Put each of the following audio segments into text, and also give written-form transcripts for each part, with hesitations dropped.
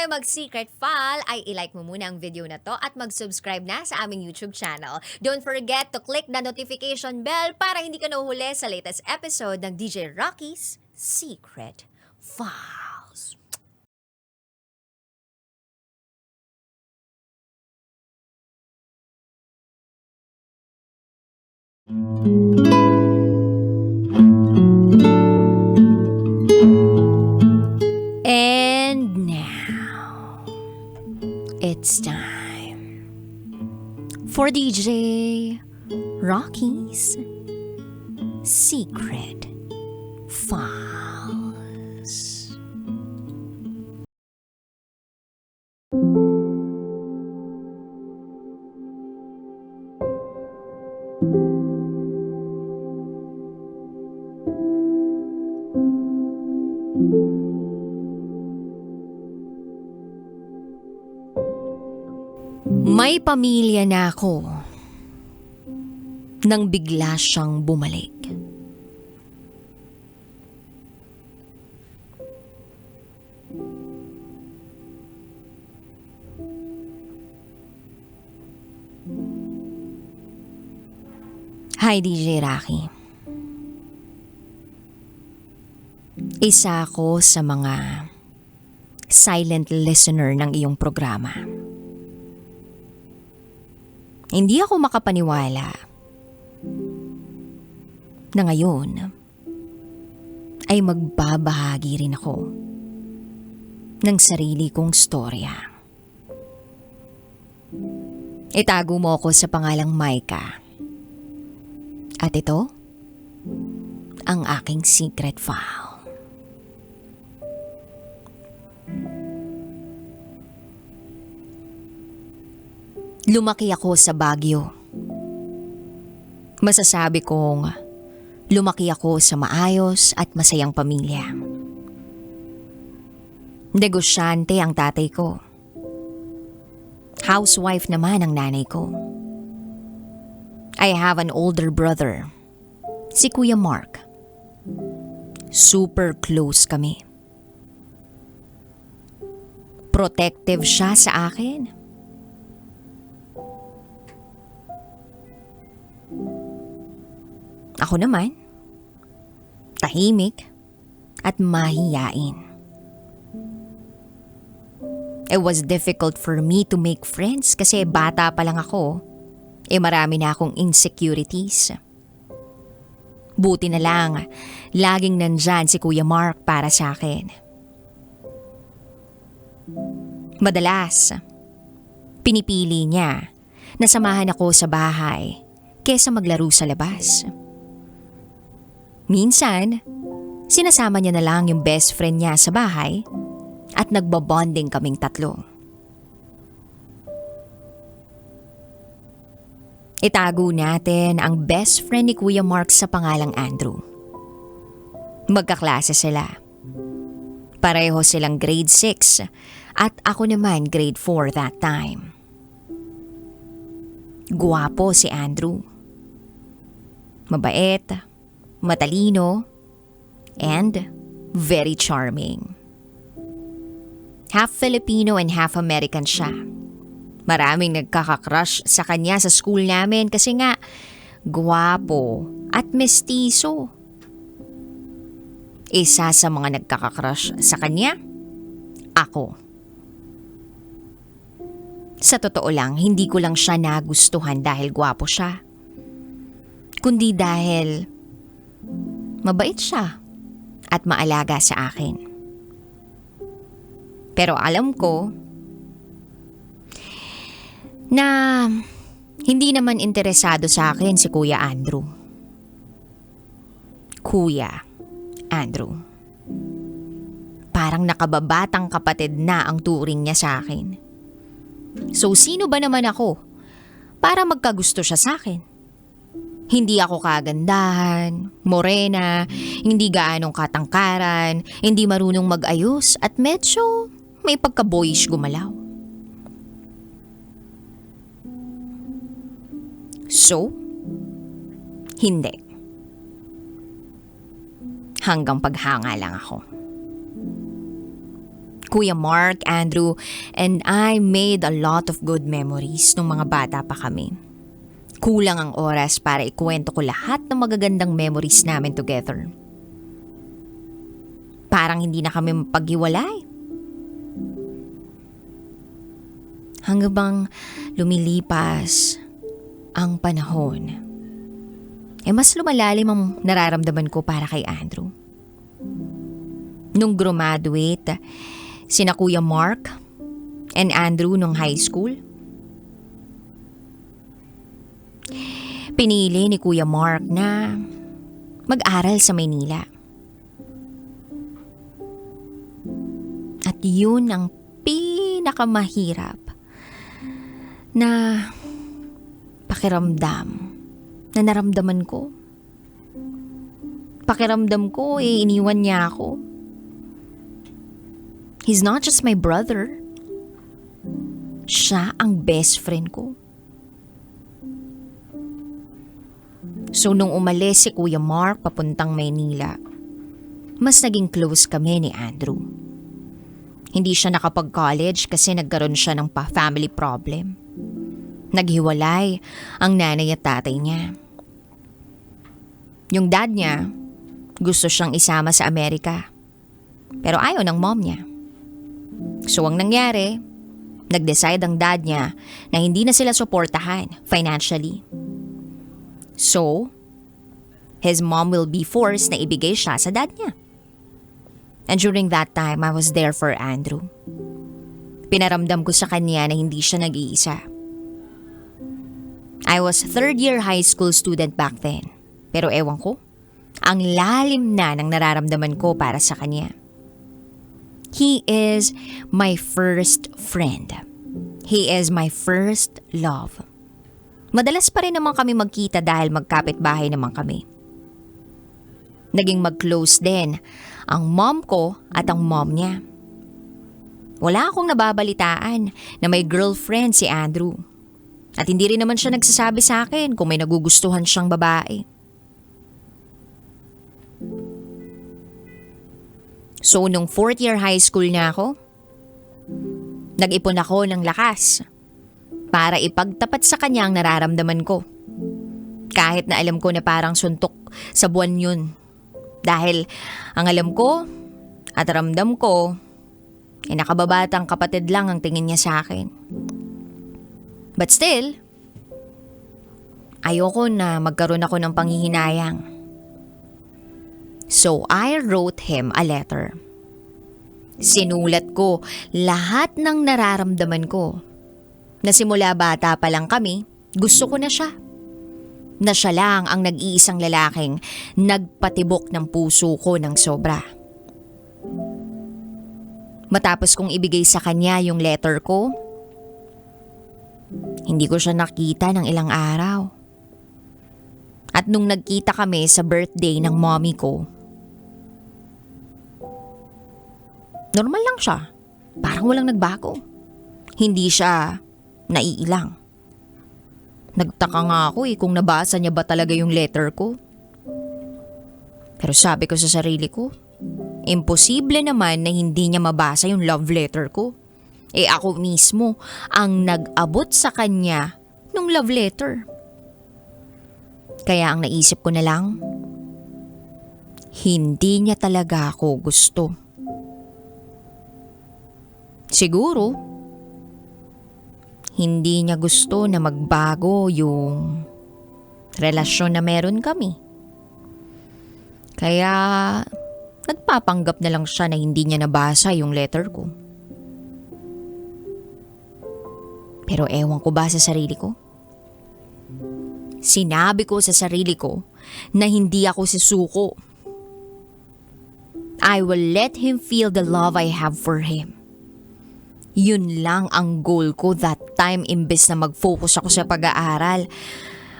mag-secret file ay ilike mo muna ang video na to at mag-subscribe na sa aming YouTube channel. Don't forget to click the notification bell para hindi ka nahuhuli sa latest episode ng DJ Raqi's Secret Files. And now, it's time for DJ Raqi's Secret Files. May pamilya na ako nang bigla siyang bumalik. Hi DJ Raqi. Isa ako sa mga silent listener ng iyong programa. Hindi ako makapaniwala na ngayon ay magbabahagi rin ako ng sarili kong storya. Itago mo ako sa pangalang Micah. At ito, ang aking secret file. Lumaki ako sa Baguio. Masasabi kong lumaki ako sa maayos at masayang pamilya. Negosyante ang tatay ko. Housewife naman ang nanay ko. I have an older brother, si Kuya Mark. Super close kami. Protective siya sa akin. Ako naman, tahimik at mahiyain. It was difficult for me to make friends kasi bata pa lang ako. Marami na akong insecurities. Buti na lang, laging nandyan si Kuya Mark para sa akin. Madalas, pinipili niya na samahan ako sa bahay kesa maglaro sa labas. Minsan, sinasama niya na lang yung best friend niya sa bahay at nagbabonding kaming tatlo. Itago natin ang best friend ni Kuya Mark sa pangalang Andrew. Magkaklase sila. Pareho silang grade 6 at ako naman grade 4 that time. Guwapo si Andrew. Mabait, matalino, and very charming. Half Filipino and half American siya. Maraming nagkakakrush sa kanya sa school namin kasi nga guwapo at mestizo. Isa sa mga nagkakakrush sa kanya, ako. Sa totoo lang, hindi ko lang siya nagustuhan dahil guwapo siya. Kundi dahil mabait siya at maalaga sa akin. Pero alam ko na hindi naman interesado sa akin si Kuya Andrew. Kuya Andrew. Parang nakababatang kapatid na ang turing niya sa akin. So sino ba naman ako para magkagusto siya sa akin? Hindi ako kagandahan, morena, hindi gaanong katangkaran, hindi marunong mag-ayos at medyo may pagka-boyish gumalaw. So, hindi. Hanggang paghanga lang ako. Kuya Mark, Andrew, and I made a lot of good memories nung mga bata pa kami. Kulang ang oras para ikuwento ko lahat ng magagandang memories namin together. Parang hindi na kami mapaghiwalay. Hanggang bang lumilipas ang panahon, mas lumalalim ang nararamdaman ko para kay Andrew. Nung graduate, sina Kuya Mark and Andrew nung high school, pinili ni Kuya Mark na mag-aral sa Maynila. At yun ang pinakamahirap na pakiramdam na naramdaman ko. Pakiramdam ko iniwan niya ako. He's not just my brother. Siya ang best friend ko. So nung umalis si Kuya Mark papuntang Maynila, mas naging close kami ni Andrew. Hindi siya nakapag-college kasi nagkaroon siya ng family problem. Naghiwalay ang nanay at tatay niya. Yung dad niya, gusto siyang isama sa Amerika. Pero ayaw ng mom niya. So ang nangyari, nag-decide ang dad niya na hindi na sila suportahan financially. So, his mom will be forced na ibigay siya sa dad niya. And during that time, I was there for Andrew. Pinaramdam ko sa kanya na hindi siya nag-iisa. I was third year high school student back then. Pero ewan ko, ang lalim na ng nararamdaman ko para sa kanya. He is my first friend. He is my first love. Madalas pa rin naman kami magkita dahil magkapit-bahay naman kami. Naging mag-close din ang mom ko at ang mom niya. Wala akong nababalitaan na may girlfriend si Andrew. At hindi rin naman siya nagsasabi sa akin kung may nagugustuhan siyang babae. So nung 4th year high school na ako, nag-ipon ako ng lakas para ipagtapat sa kanya ang nararamdaman ko. Kahit na alam ko na parang suntok sa buwan yun. Dahil ang alam ko at ramdam ko, nakababatang kapatid lang ang tingin niya sa akin. But still, ayoko na magkaroon ako ng panghihinayang. So I wrote him a letter. Sinulat ko lahat ng nararamdaman ko. Na simula bata pa lang kami, gusto ko na siya. Na siya lang ang nag-iisang lalaking nagpatibok ng puso ko ng sobra. Matapos kong ibigay sa kanya yung letter ko, hindi ko siya nakita ng ilang araw. At nung nagkita kami sa birthday ng mommy ko, normal lang siya. Parang walang nagbago. Hindi siya naiilang. Nagtaka nga ako kung nabasa niya ba talaga yung letter ko. Pero sabi ko sa sarili ko, imposible naman na hindi niya mabasa yung love letter ko. Ako mismo ang nag-abot sa kanya nung love letter. Kaya ang naisip ko na lang, hindi niya talaga ako gusto. Siguro, hindi niya gusto na magbago yung relasyon na meron kami. Kaya nagpapanggap na lang siya na hindi niya nabasa yung letter ko. Pero ewan ko ba sa sarili ko? Sinabi ko sa sarili ko na hindi ako susuko. I will let him feel the love I have for him. Yun lang ang goal ko that time imbes na mag-focus ako sa pag-aaral.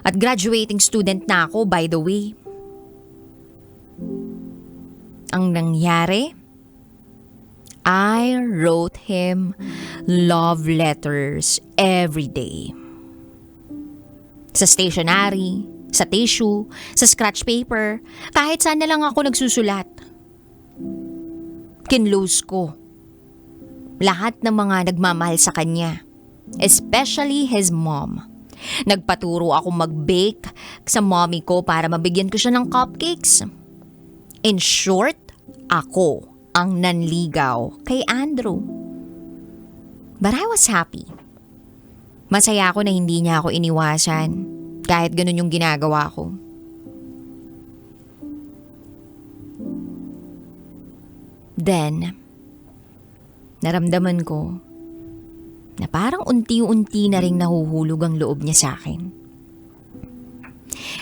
At graduating student na ako, by the way. Ang nangyari, I wrote him love letters every day. Sa stationery, sa tissue, sa scratch paper, kahit saan na lang ako nagsusulat. Kinlose ko lahat ng mga nagmamahal sa kanya, especially his mom. Nagpaturo ako mag-bake sa mommy ko para mabigyan ko siya ng cupcakes. In short, ako ang nanligaw kay Andrew. But I was happy. Masaya ako na hindi niya ako iniwasan kahit ganun yung ginagawa ko. Then, naramdaman ko na parang unti-unti na ring nahuhulog ang loob niya sa akin.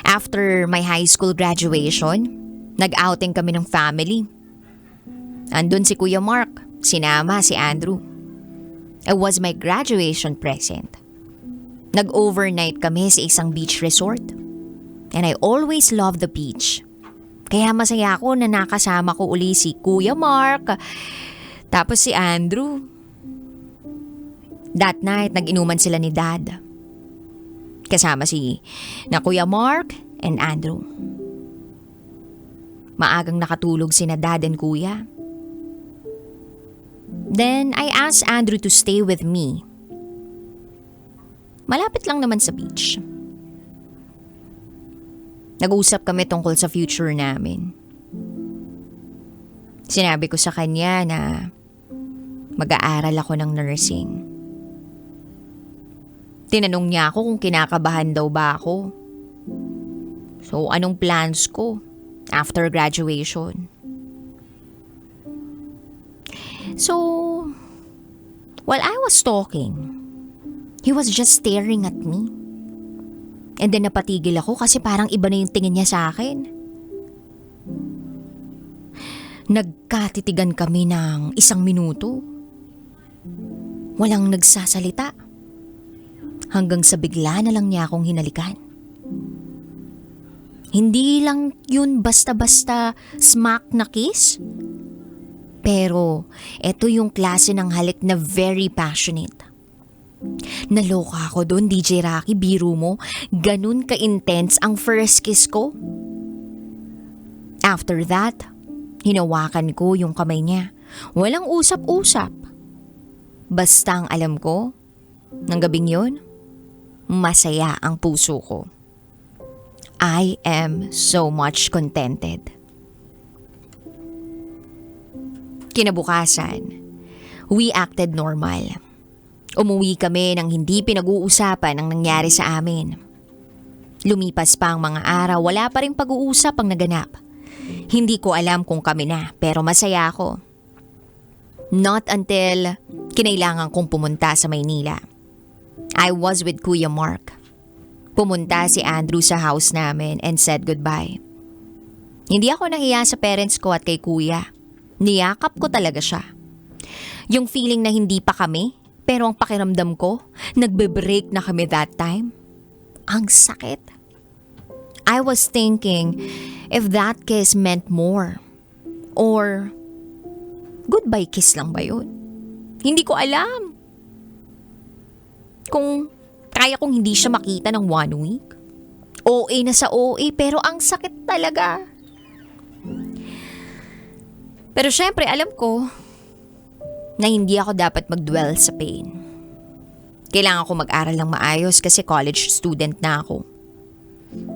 After my high school graduation, nag-outing kami ng family. Andun si Kuya Mark, sinama si Andrew. It was my graduation present. Nag-overnight kami sa isang beach resort. And I always love the beach. Kaya masaya ako na nakasama ko uli si Kuya Mark, tapos si Andrew. That night, nag-inuman sila ni Dad. Kasama si na Kuya Mark and Andrew. Maagang nakatulog sina Dad and Kuya. Then, I asked Andrew to stay with me. Malapit lang naman sa beach. Nag-usap kami tungkol sa future namin. Sinabi ko sa kanya na mag-aaral ako ng nursing. Tinanong niya ako kung kinakabahan daw ba ako. So, anong plans ko after graduation? So, while I was talking, he was just staring at me. And then napatigil ako kasi parang iba na yung tingin niya sa akin. Nagkatitigan kami ng 1 minuto. Walang nagsasalita. Hanggang sa bigla na lang niya akong hinalikan. Hindi lang yun basta-basta smack na kiss. Pero eto yung klase ng halik na very passionate. Naloka ako doon, DJ Raqi, biro mo. Ganun ka-intense ang first kiss ko. After that, hinawakan ko yung kamay niya. Walang usap-usap. Basta ang alam ko, ng gabing yun, masaya ang puso ko. I am so much contented. Kinabukasan, we acted normal. Umuwi kami nang hindi pinag-uusapan ang nangyari sa amin. Lumipas pa ang mga araw, wala pa rin pag-uusap ang naganap. Hindi ko alam kung kami na, pero masaya ako. Not until kinailangan kong pumunta sa Maynila. I was with Kuya Mark. Pumunta si Andrew sa house namin and said goodbye. Hindi ako nahiya sa parents ko at kay Kuya. Niyakap ko talaga siya. Yung feeling na hindi pa kami, pero ang pakiramdam ko, nagbe-break na kami that time. Ang sakit. I was thinking if that kiss meant more. Or goodbye kiss lang ba yun? Hindi ko alam. Kung kaya kong hindi siya makita ng 1 week. OA na sa OA pero ang sakit talaga. Pero syempre alam ko na hindi ako dapat mag-dwell sa pain. Kailangan ko mag-aral ng maayos kasi college student na ako.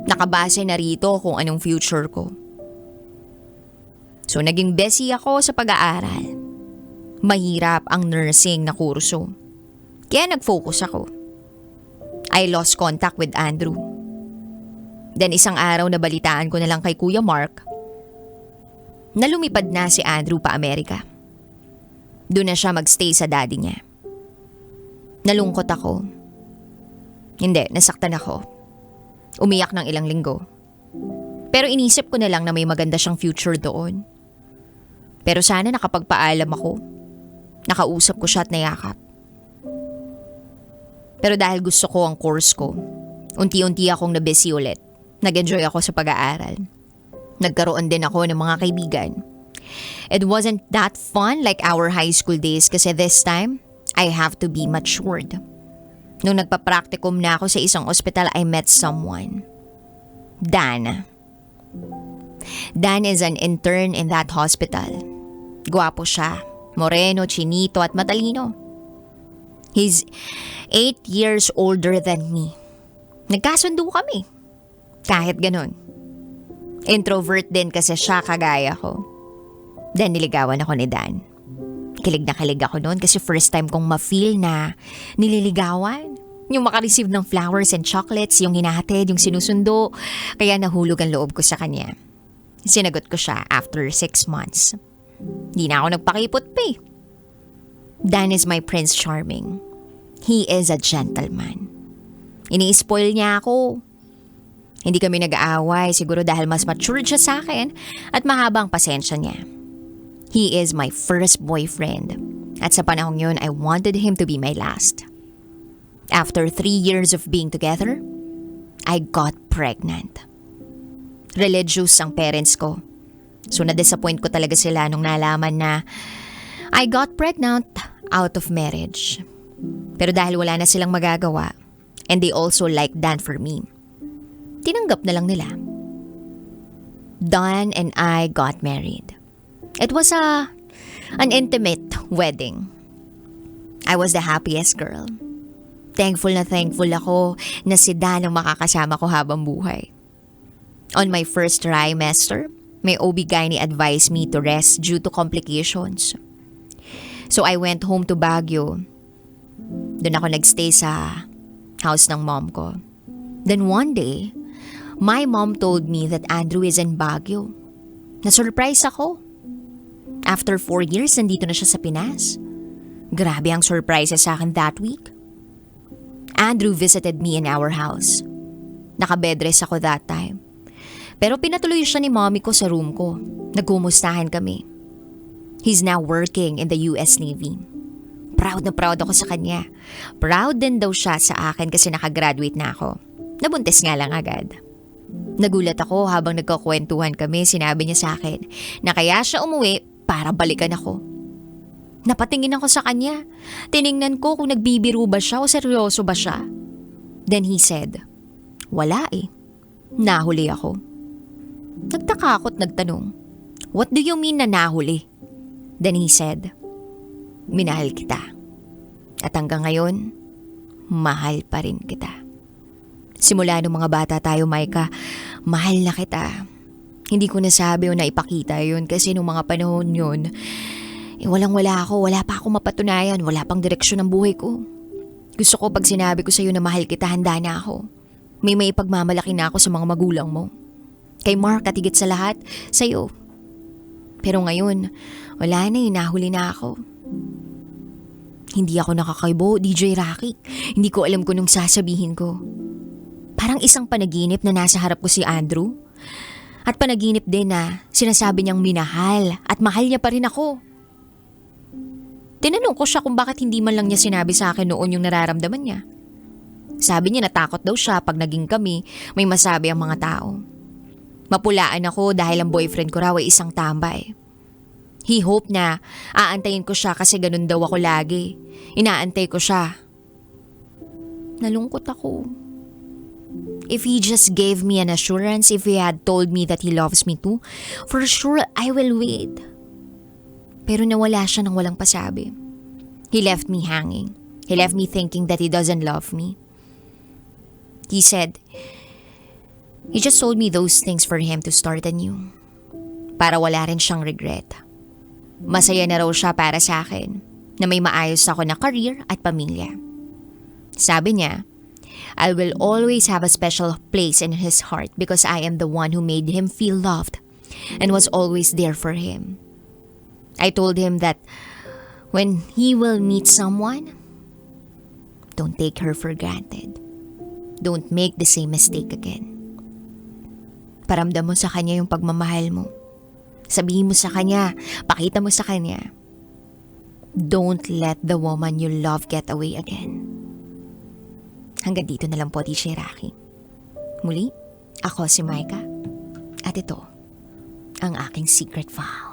Nakabase na rito kung anong future ko. So naging busy ako sa pag-aaral. Mahirap ang nursing na kurso. Kaya nag-focus ako. I lost contact with Andrew. Then isang araw na balitaan ko na lang kay Kuya Mark na lumipad na si Andrew pa Amerika. Doon na siya magstay sa daddy niya. Nalungkot ako. Hindi, nasaktan ako. Umiyak ng ilang linggo. Pero inisip ko na lang na may maganda siyang future doon. Pero sana nakapagpaalam ako. Nakausap ko siya at nayakap. Pero dahil gusto ko ang course ko, unti-unti akong na-busy ulit. Nag-enjoy ako sa pag-aaral. Nagkaroon din ako ng mga kaibigan. It wasn't that fun like our high school days kasi this time, I have to be matured. Nung nagpa-practicum na ako sa isang ospital, I met someone. Dan. Dan is an intern in that hospital. Gwapo siya. Moreno, chinito at matalino. He's 8 years older than me. Nagkasundo kami. Kahit ganun. Introvert din kasi siya kagaya ko. Then niligawan ako ni Dan. Kilig na kilig ako noon kasi first time kong ma-feel na nililigawan. Yung makareceive ng flowers and chocolates, yung hinahatid, yung sinusundo. Kaya nahulog ang loob ko sa kanya. Sinagot ko siya after 6 months. Di na ako nagpakipot pa eh. Dan is my Prince Charming. He is a gentleman. Ini-spoil niya ako. Hindi kami nag-aaway siguro dahil mas matured siya sa akin at mahaba ang pasensya niya. He is my first boyfriend. At sa panahong yun, I wanted him to be my last. After 3 years of being together, I got pregnant. Religious ang parents ko. So na-disappoint ko talaga sila nung nalaman na I got pregnant out of marriage. Pero dahil wala na silang magagawa, and they also like Dan for me, tinanggap na lang nila. Dan and I got married. It was an intimate wedding. I was the happiest girl. Thankful na thankful ako na si Dan ang makakasama ko habang buhay. On my first trimester, may OB-GYN advised me to rest due to complications. So I went home to Baguio. Doon ako nagstay sa house ng mom ko. Then one day, my mom told me that Andrew is in Baguio. Na-surprise ako. After 4 years, nandito na siya sa Pinas. Grabe ang surprises sa akin that week. Andrew visited me in our house. Naka-bedrest ako that time. Pero pinatuloy siya ni mommy ko sa room ko. Nagkumustahan kami. He's now working in the US Navy. Proud na proud ako sa kanya. Proud din daw siya sa akin kasi nakagraduate na ako. Nabuntis nga lang agad. Nagulat ako habang nagkakwentuhan kami, sinabi niya sa akin na kaya siya umuwi para balikan ako. Napatingin ako sa kanya. Tiningnan ko kung nagbibiro ba siya o seryoso ba siya. Then he said, "Wala eh. Nahuli ako." Nagtaka ako't nagtanong, "What do you mean na nahuli?" Then he said, "Minahal kita. At hanggang ngayon, mahal pa rin kita." Simula nung mga bata tayo, Micah, mahal na kita. Hindi ko nasabi o naipakita yun kasi nung mga panahon yun, walang-wala ako, wala pa ako mapatunayan, wala pang direksyon ng buhay ko. Gusto ko pag sinabi ko sa'yo na mahal kita, handa na ako. May ipagmamalaki na ako sa mga magulang mo. Kay Mark at higit sa lahat, sa'yo. Pero ngayon, wala na eh, nahuli na ako. Hindi ako nakakaibo, DJ Raqi. Hindi ko alam kung nung sasabihin ko. Parang isang panaginip na nasa harap ko si Andrew. At panaginip din na sinasabi niyang minahal at mahal niya pa rin ako. Tinanong ko siya kung bakit hindi man lang niya sinabi sa akin noon yung nararamdaman niya. Sabi niya natakot daw siya pag naging kami, may masabi ang mga tao. Mapulaan ako dahil ang boyfriend ko raw ay isang tambay. He hoped na aantayin ko siya kasi ganun daw ako lagi. Inaantay ko siya. Nalungkot ako. If he just gave me an assurance, if he had told me that he loves me too, for sure I will wait. Pero nawala siya nang walang pasabi. He left me hanging. He left me thinking that he doesn't love me. He said, he just told me those things for him to start anew. Para wala rin siyang regret. Masaya na raw siya para sa akin na may maayos ako na career at pamilya. Sabi niya, I will always have a special place in his heart because I am the one who made him feel loved and was always there for him. I told him that when he will meet someone, don't take her for granted. Don't make the same mistake again. Paramdam mo sa kanya yung pagmamahal mo. Sabihin mo sa kanya, pakita mo sa kanya. Don't let the woman you love get away again. Hanggang dito na lang po, DJ Raqi. Muli, ako si Micah. At ito, ang aking secret vow.